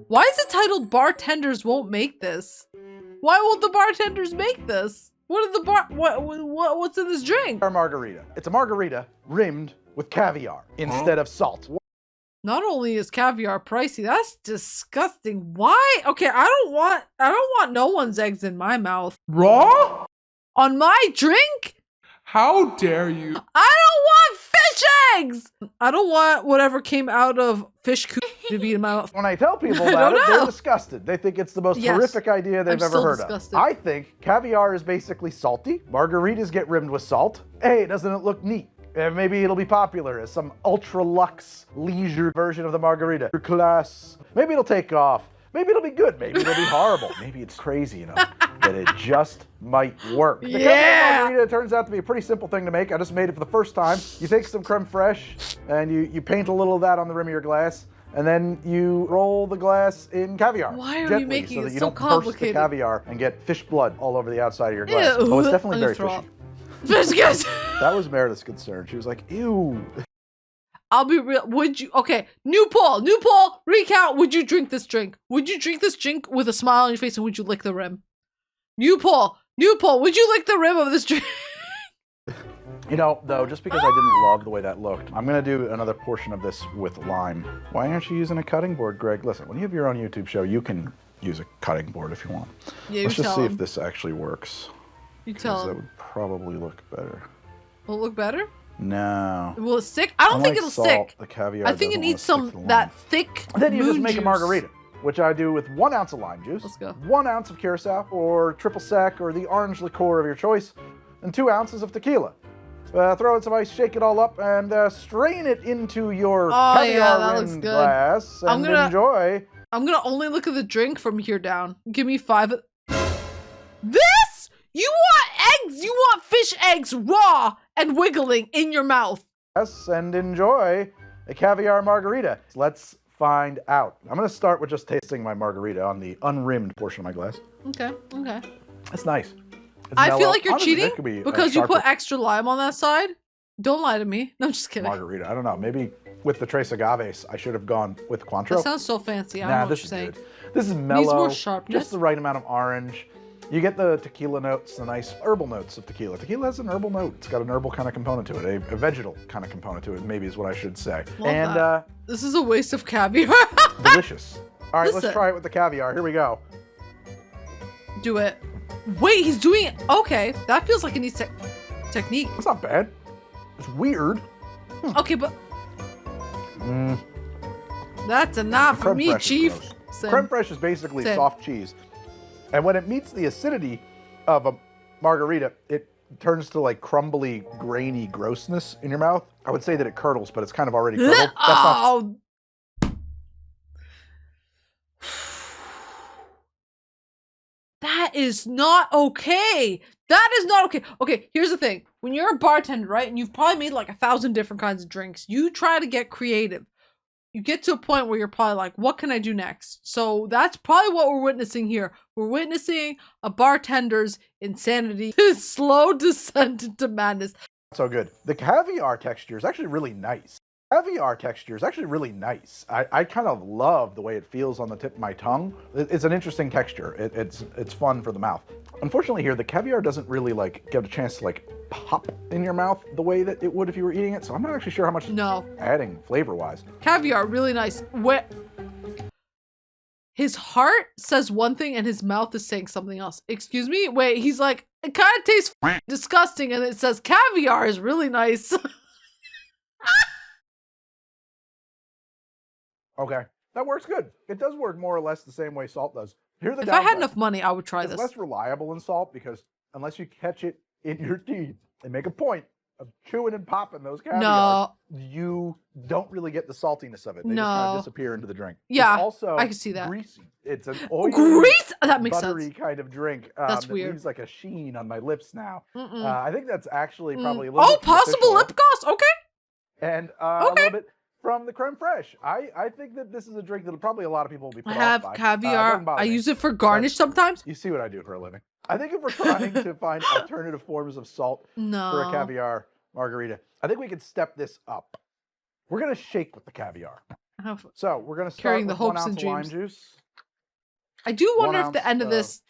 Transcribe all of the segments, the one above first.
Why is it titled Bartenders Won't Make This? Why won't the bartenders make this? What are the what's in this drink? Our margarita. It's a margarita rimmed with caviar instead of salt. Not only is caviar pricey, that's disgusting. Why? Okay, I don't want no one's eggs in my mouth. Raw? On my drink? How dare you? I don't want fish eggs! I don't want whatever came out of fish coop to be in my mouth. When I tell people about it, they're disgusted. They think it's the most horrific idea they've ever heard of. I think caviar is basically salty. Margaritas get rimmed with salt. Hey, doesn't it look neat? Maybe it'll be popular as some ultra-luxe leisure version of the margarita. For class. Maybe it'll take off. Maybe it'll be good. Maybe it'll be horrible. Maybe it's crazy enough that it just might work. The caviar margarita turns out to be a pretty simple thing to make. I just made it for the first time. You take some creme fraiche and you paint a little of that on the rim of your glass, and then you roll the glass in caviar. Why are you making it so complicated? So that you don't burst the caviar and get fish blood all over the outside of your glass. Oh, it's definitely very fishy. That was Meredith's concern. She was like, ew. I'll be real. Would you? Okay, new poll. Recount. Would you drink this drink? Would you drink this drink with a smile on your face, and would you lick the rim? New poll. Would you lick the rim of this drink? You know, though, just because I didn't love the way that looked, I'm going to do another portion of this with lime. Why aren't you using a cutting board, Greg? Listen, when you have your own YouTube show, you can use a cutting board if you want. Yeah, let's just see if this actually works. You tell him. That would probably look better. Will it look better? No. Will it stick? I don't think it'll stick. The caviar I think it needs that thick. And then you just make a margarita, which I do with 1 ounce of lime juice, Let's go. 1 ounce of curacao or triple sec or the orange liqueur of your choice, and 2 ounces of tequila. Throw in some ice, shake it all up, and strain it into your caviar-rimmed glass, and enjoy. I'm gonna only look at the drink from here down. Give me 5. This? You want eggs? You want fish eggs raw and wiggling in your mouth? Yes, and enjoy a caviar margarita. Let's find out. I'm gonna start with just tasting my margarita on the unrimmed portion of my glass. Okay. That's nice. I feel like you're cheating because you put extra lime on that side. Don't lie to me. No, I'm just kidding. Margarita. I don't know. Maybe with the Tres Agaves, I should have gone with Cointreau. That sounds so fancy. I don't know what you're saying. Good. This is mellow. Needs more sharpness. Just the right amount of orange. You get the tequila notes, the nice herbal notes of tequila. Tequila has an herbal note. It's got an herbal kind of component to it, a vegetal kind of component to it, maybe is what I should say. This is a waste of caviar. Delicious. All right, let's try it with the caviar. Here we go. Do it. Wait, he's doing it. Okay, that feels like it needs technique. It's not bad. It's weird. Okay, but that's enough for me, Chief. Creme fraiche is basically soft cheese. And when it meets the acidity of a margarita, it turns to like crumbly, grainy grossness in your mouth. I would say that it curdles, but it's kind of already curdled. That is not okay. That is not okay. Okay, here's the thing. When you're a bartender, right, and you've probably made like 1,000 different kinds of drinks, you try to get creative. You get to a point where you're probably like, what can I do next? So that's probably what we're witnessing here. We're witnessing a bartender's insanity, his slow descent into madness. So good. The caviar texture is actually really nice. I kind of love the way it feels on the tip of my tongue. It's an interesting texture. It's fun for the mouth. Unfortunately here, the caviar doesn't really like get a chance to like pop in your mouth the way that it would if you were eating it. So I'm not actually sure how much it's adding flavor-wise. Caviar, really nice. His heart says one thing and his mouth is saying something else. Excuse me? Wait, he's like, it kind of tastes disgusting, and it says caviar is really nice. Okay, that works good. It does work more or less the same way salt does. If I had enough money, I would try this. It's less reliable than salt because unless you catch it in your teeth and make a point of chewing and popping those caviars, you don't really get the saltiness of it. They just kind of disappear into the drink. Yeah, it's also I can see that. Greasy. It's an oily, that makes buttery sense. kind of drink. That's that weird. leaves like a sheen on my lips now. I think that's actually probably a little bit possible lip gloss. Okay. And a little bit from the creme fraiche. I think that this is a drink that probably a lot of people will be put off by. I have caviar. I use it for garnish sometimes. You see what I do for a living. I think if we're trying to find alternative forms of salt for a caviar margarita, I think we could step this up. We're going to shake with the caviar. So we're gonna start carrying with the hopes 1 ounce and of lime dreams. juice. I do wonder 1 if the ounce end of this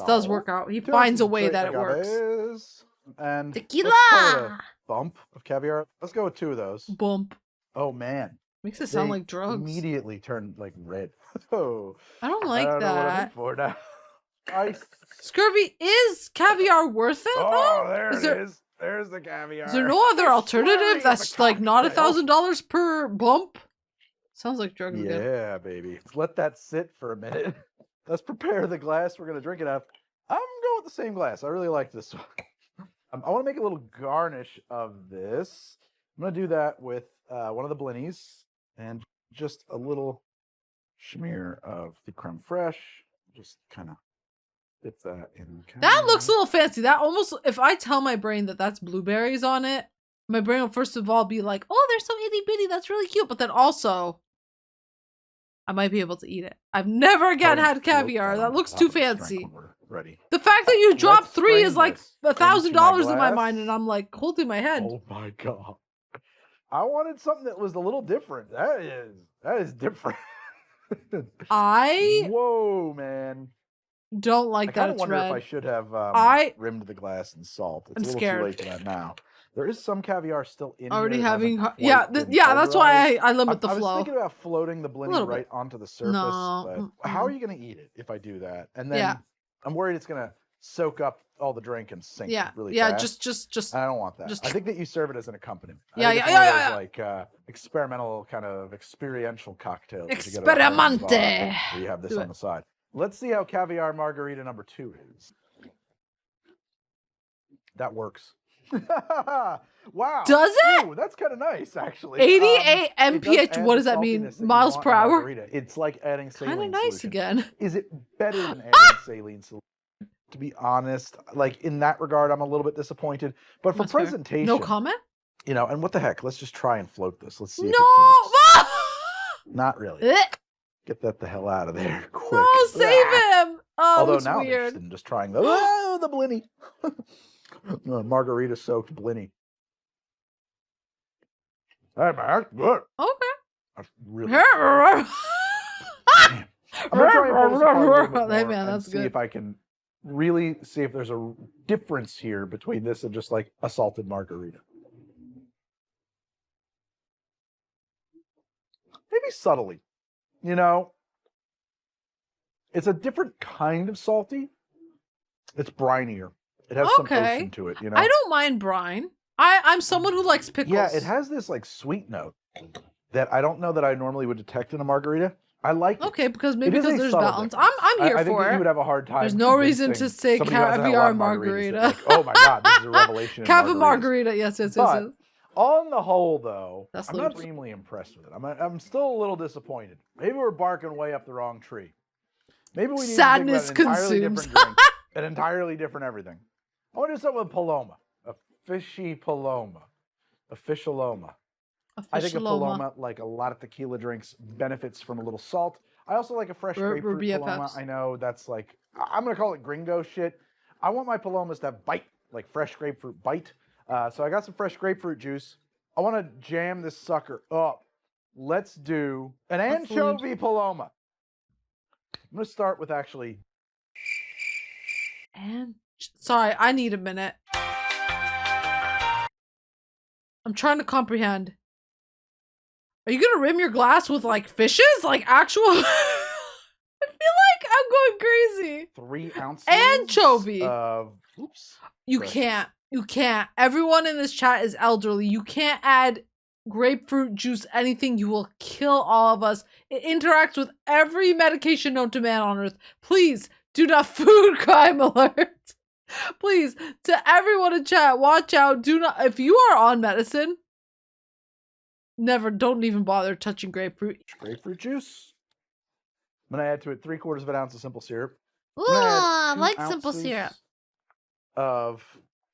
does work out. He finds a way that it works. And Tequila! let's call it a bump of caviar. Let's go with 2 of those. Bump. Oh man. Makes it sound like drugs. Immediately turn like red. Oh. I don't like I don't that. know what I'm in for now. Scurvy, is caviar worth it? Oh, there it is. There's the caviar. Is there no other alternative that's like not $1,000 per bump? Sounds like drugs again. Yeah, baby. Let's let that sit for a minute. Let's prepare the glass we're going to drink it out of. I'm going with the same glass. I really like this one. I want to make a little garnish of this. I'm going to do that with one of the blinnies and just a little smear of the creme fraiche. Just kind of dip that in. That looks a little fancy. That almost, if I tell my brain that that's blueberries on it, my brain will first of all be like, oh, they're so itty bitty. That's really cute. But then also, I might be able to eat it. I've never again had caviar. That looks too fancy. Ready. The fact that you dropped 3 is like $1,000 in my mind, and I'm like holding my head. Oh my god! I wanted something that was a little different. That is different. Whoa, man! Don't like that it's wonder red. If I should have rimmed the glass in salt. It's I'm a little scared. too late for that now. There is some caviar still in already here. Having that's why I limit the flow. I was thinking about floating the blinny right onto the surface. No. But how are you going to eat it if I do that? And then I'm worried it's going to soak up all the drink and sink really fast. just I don't want that. I think that you serve it as an accompaniment. Yeah. Like experimental kind of experiential cocktail. Experimente. Where you have this on the side. Let's see how caviar margarita number 2 is. That works. Wow. Does it? Ooh, that's kind of nice, actually. 88 mph. What does that mean? Miles per hour? Margarita. It's like adding saline Kind of nice solution. again. Is it better than adding saline solution? To be honest, like in that regard, I'm a little bit disappointed. But for presentation, no comment. You know, and what the heck? Let's just try and float this. Let's see. No. Not really. Get that the hell out of there quick. No, save him. Oh, although now weird. I'm interested in just trying the blinny. Margarita soaked blinny. Hey man, that's good. Okay. That's really good. Man, I'm gonna try and pull this apart a little bit more hey man, that's and good. see if I can really see if there's a difference here between this and just like a salted margarita. Maybe subtly. You know, it's a different kind of salty. It's brinier. It has some ocean to it, you know. I don't mind brine. I'm someone who likes pickles. Yeah, it has this like sweet note that I don't know that I normally would detect in a margarita. I like it. Okay, because there's balance. Difference. I'm here I think for that you would have a hard time. There's no reason to say caviar margarita. Like, oh my god, this is a revelation. Caviar margarita, yes. On the whole, though, I'm not extremely impressed with it. I'm still a little disappointed. Maybe we're barking way up the wrong tree. Maybe we need sadness to think about an entirely consumes. different drink, an entirely different everything. I want to do something with Paloma, a fishy Paloma, a fishaloma. I think a Paloma, like a lot of tequila drinks, benefits from a little salt. I also like a fresh grapefruit Paloma. I know that's like, I'm going to call it gringo shit. I want my Palomas to have bite, like fresh grapefruit bite. So I got some fresh grapefruit juice. I want to jam this sucker up. Let's do an anchovy Paloma. I'm going to start with actually... Sorry, I need a minute. I'm trying to comprehend. Are you gonna rim your glass with like fishes? Like actual... I feel like I'm going crazy. 3 ounces anchovy. Oops. You can't. You can't. Everyone in this chat is elderly. You can't add grapefruit juice, anything. You will kill all of us. It interacts with every medication known to man on earth. Please do not food crime alert. Please, to everyone in chat, watch out. Do not, if you are on medicine, don't even bother touching grapefruit. Grapefruit juice. I'm going to add to it 3/4 of an ounce of simple syrup. Ooh, I like simple syrup. Of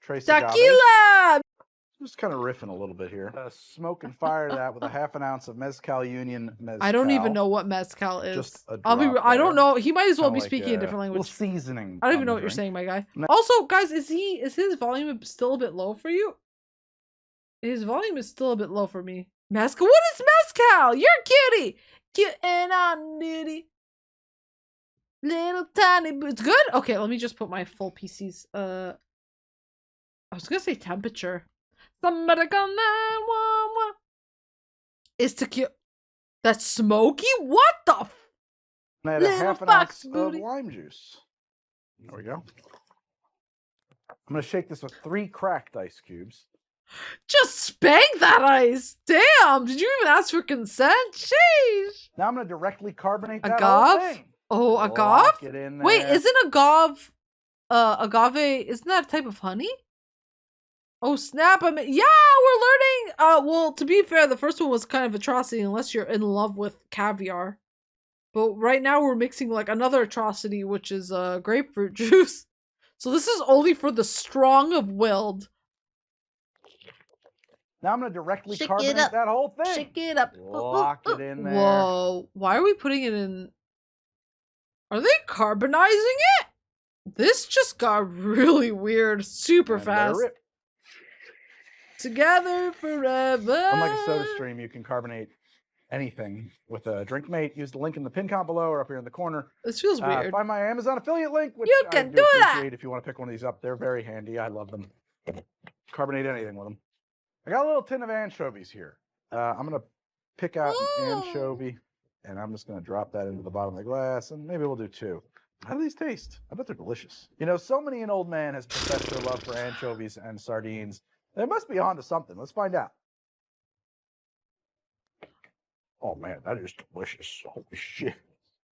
Trace tequila. Just kind of riffing a little bit here. Smoke and fire that with a 1/2 ounce of Mezcal Union Mezcal. I don't even know what mezcal is. Just a I don't know. He might as well be speaking a different language. Little seasoning. I don't even know what you're saying, my guy. Also, guys, is his volume still a bit low for you? His volume is still a bit low for me. Mezcal? What is mezcal? You're cutie. Cute and on duty. Little tiny, it's good? Okay, let me just put my full PCs. I was gonna say temperature. Somebody call 911. It's tequila. That's smoky? What the f? And add a half an ounce of lime juice. There we go. I'm gonna shake this with 3 cracked ice cubes. Just spank that ice. Damn, did you even ask for consent? Sheesh. Now I'm gonna directly carbonate that whole thing. Oh, agave? Wait, isn't agave, isn't that a type of honey? Oh, snap. Yeah, we're learning. Well, to be fair, the first one was kind of atrocity unless you're in love with caviar. But right now we're mixing like another atrocity, which is grapefruit juice. So this is only for the strong of willed. Now I'm going to directly carbonate that whole thing. Shake it up. Lock it in there. Whoa. Why are we putting it in? Are they carbonizing it? This just got really weird super fast. Together forever. Unlike a soda stream, you can carbonate anything with a drink mate. Use the link in the pin count below or up here in the corner. This feels weird. Find my Amazon affiliate link, which you can do that if you want to pick one of these up. They're very handy. I love them. Carbonate anything with them. I got a little tin of anchovies here. I'm going to pick out an anchovy, and I'm just going to drop that into the bottom of the glass, and maybe we'll do 2. How do these taste? I bet they're delicious. You know, so many an old man has professed their love for anchovies and sardines. They must be onto something. Let's find out. Oh, man, that is delicious. Holy shit.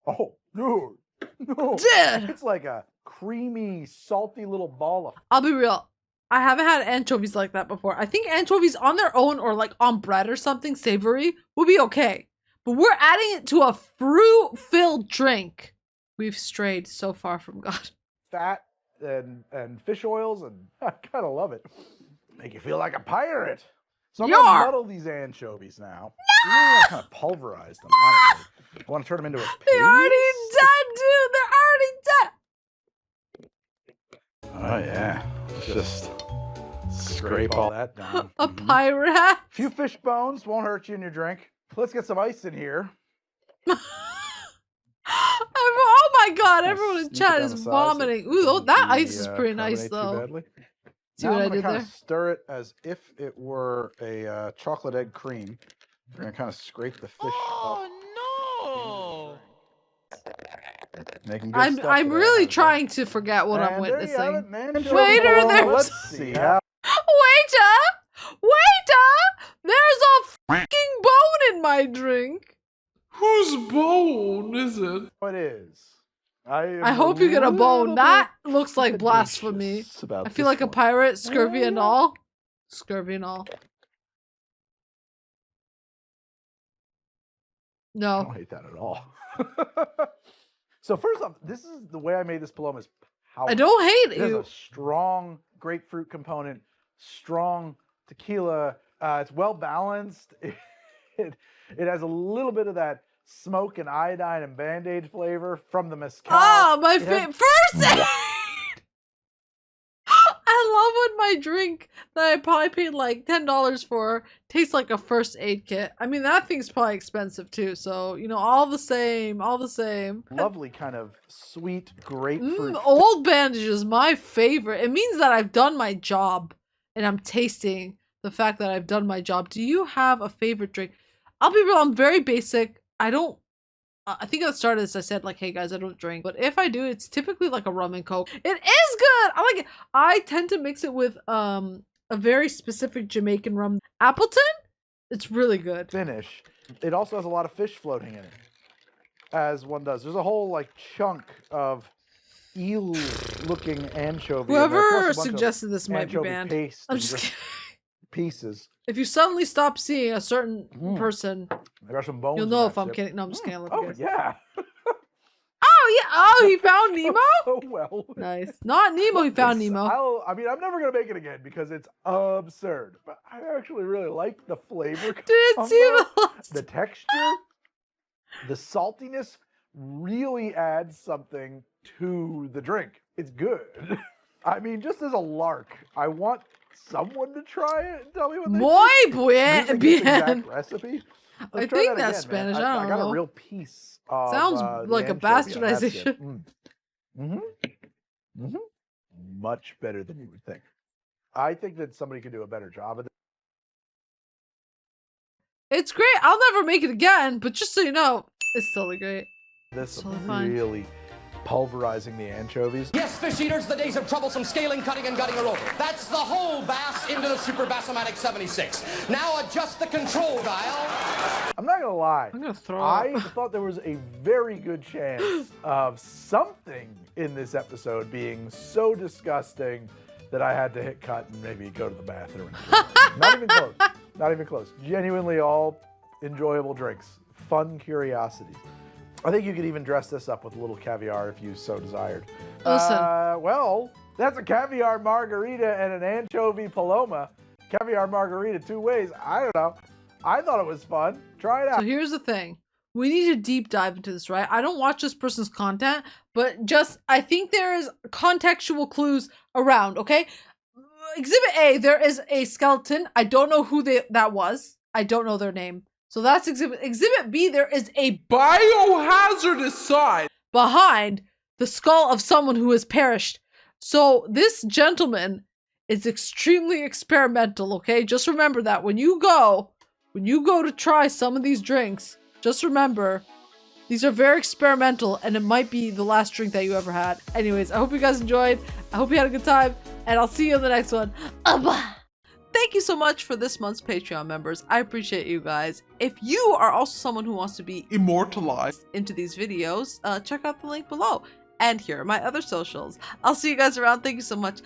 Oh, dude. No. Dude. It's like a creamy, salty little ball of... I'll be real. I haven't had anchovies like that before. I think anchovies on their own or like on bread or something savory would be okay. But we're adding it to a fruit-filled drink. We've strayed so far from God. Fat and fish oils, and I kind of love it. Make you feel like a pirate. So I'm going to muddle these anchovies now. No! I kind of pulverize them, honestly. I want to turn them into a paste. They're already dead, dude. They're already dead. Oh, yeah. Let's just scrape all that down. A pirate hat. A few fish bones won't hurt you in your drink. Let's get some ice in here. Oh my God, everyone in chat is vomiting. Ooh, that ice is pretty nice, though. See what I did there? Stir it as if it were a chocolate egg cream. We're going to kind of scrape the fish up. Oh, no! I'm really trying to forget what I'm witnessing. Waiter, let's see. Waiter! There's a fucking bone in my drink. Whose bone is it? It is. I hope you get a bone. That looks like blasphemy. I feel like a pirate, scurvy and all. Scurvy and all. No. I don't hate that at all. So first off, this is the way I made this Paloma is powerful. I don't hate it. It has a strong grapefruit component, strong tequila. It's well balanced. It has a little bit of that smoke and iodine and Band-Aid flavor from the mezcal. Oh, my favorite. First aid! I love when my drink that I probably paid like $10 for tastes like a first aid kit. I mean, that thing's probably expensive too. So, you know, all the same. Lovely kind of sweet grapefruit. Old Bandage is my favorite. It means that I've done my job and I'm tasting the fact that I've done my job. Do you have a favorite drink? I'll be real. I'm very basic. I think at the start of this I said like, hey guys, I don't drink, but if I do, it's typically like a rum and coke. It is good. I like it. I tend to mix it with a very specific Jamaican rum, Appleton. It's really good. Finish. It also has a lot of fish floating in it, as one does. There's a whole like chunk of eel-looking anchovy. Whoever suggested this might be banned. I'm just kidding. Pieces. If you suddenly stop seeing a certain person, I got some bones. You'll know if I'm kidding. No, I'm just kidding. Oh yeah. Oh yeah. Oh, he found Nemo. So well. Nice. Not Nemo. He found Nemo. I'm never gonna make it again because it's absurd. But I actually really like the flavor. The texture, the saltiness really adds something to the drink. It's good. I mean, just as a lark, I want someone to try it and tell me what they Muy think. bien. Recipe? I think that's Spanish. Man. I don't know. I got a real piece of sounds like a bastardization. Much better than you would think. I think that somebody could do a better job of this. It's great. I'll never make it again, but just so you know, it's totally great. This is totally really pulverizing the anchovies. Yes, fish eaters, the days of troublesome scaling, cutting, and gutting are over. That's the whole bass into the Super Bassomatic 76. Now adjust the control dial. I'm not gonna lie. I'm gonna throw up. I thought there was a very good chance of something in this episode being so disgusting that I had to hit cut and maybe go to the bathroom. Not even close. Not even close. Genuinely all enjoyable drinks. Fun curiosities. I think you could even dress this up with a little caviar if you so desired. Listen. Well, that's a caviar margarita and an anchovy paloma. Caviar margarita 2 ways. I don't know. I thought it was fun. Try it out. So here's the thing. We need to deep dive into this, right? I don't watch this person's content, but just, I think there is contextual clues around, okay? Exhibit A, there is a skeleton. I don't know who that was. I don't know their name. So that's exhibit. Exhibit B, there is a biohazardous sign behind the skull of someone who has perished. So this gentleman is extremely experimental, okay? Just remember that when you go to try some of these drinks, just remember these are very experimental and it might be the last drink that you ever had. Anyways, I hope you guys enjoyed. I hope you had a good time and I'll see you in the next one. Thank you so much for this month's Patreon members. I appreciate you guys. If you are also someone who wants to be immortalized into these videos, check out the link below. And here are my other socials. I'll see you guys around. Thank you so much.